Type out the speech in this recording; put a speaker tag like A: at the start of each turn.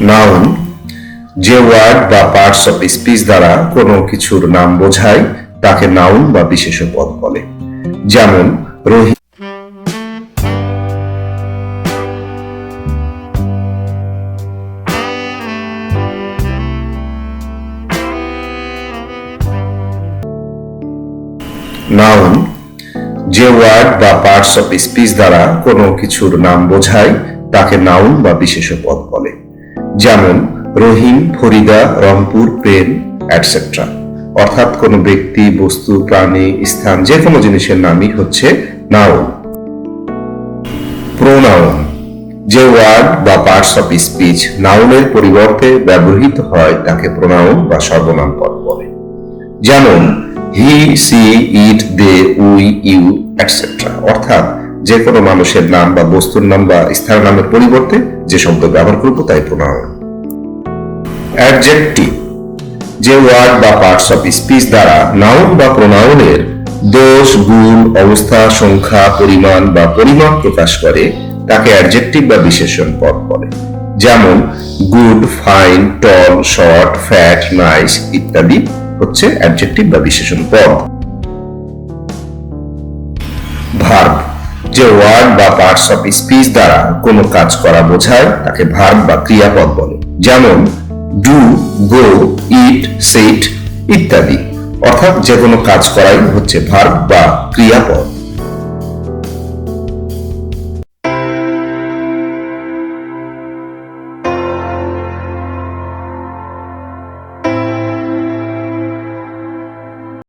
A: Noun যে word বা parts of speech দ্বারা কোনো কিছুর নাম বোঝায় তাকে নাউন বা বিশেষ পদ বলে। যেমন রহিম নাউন যে ওয়ার্ড বা পার্টস অফ স্পিচ দ্বারা কোনো কিছুর নাম বোঝায় তাকে নাউন বা বিশেষ পদ বলে। যেমন রহিম, ফরিদা, রংপুর, প্রেম এটসেট্রা। অর্থাৎ কোনো ব্যক্তি, বস্তু, প্রাণী, স্থান যে কোনো জিনিসের নামই হচ্ছে নাউন। প্রোনাউন যে ওয়ার্ড বা পার্টস অফ স্পিচ নাউনের পরিবর্তে ব্যবহৃত হয় তাকে প্রোনাউন বা সর্বনাম পদ বলে। যেমন he, she, it, they, we, you etcetera. অর্থাৎ যে কোনো মানুষের নাম বা বস্তুর নাম বা স্থানের নামের পরিবর্তে যে শব্দ ব্যবহার করব তাই প্রোনাউন। অ্যাডজেক্টিভ যে ওয়ার্ড বা পার্টস অফ স্পিচ দ্বারা নাউন বা প্রোনাউনের দোষ, গুণ, অবস্থা, সংখ্যা, পরিমাণ বা পরিমাপ প্রকাশ করে তাকে অ্যাডজেক্টিভ বা বিশেষণ পদ বলে। যেমন গুড, ফাইন, টল, শর্ট, ফ্যাট, নাইস ইত্যাদি হচ্ছে অ্যাডজেক্টিভ বা বিশেষণ পদ। ভার্ব যে ওয়ার্ড বা পার্টস অফ স্পিচ দ্বারা কোনো কাজ করা বোঝায় তাকে ভার্ব বা ক্রিয়াপদ বলে। যেমন ডু, গো, ইট, সিট ইত্যাদি। অর্থাৎ যে কোনো কাজ করাই হচ্ছে ভার্ব বা ক্রিয়াপদ।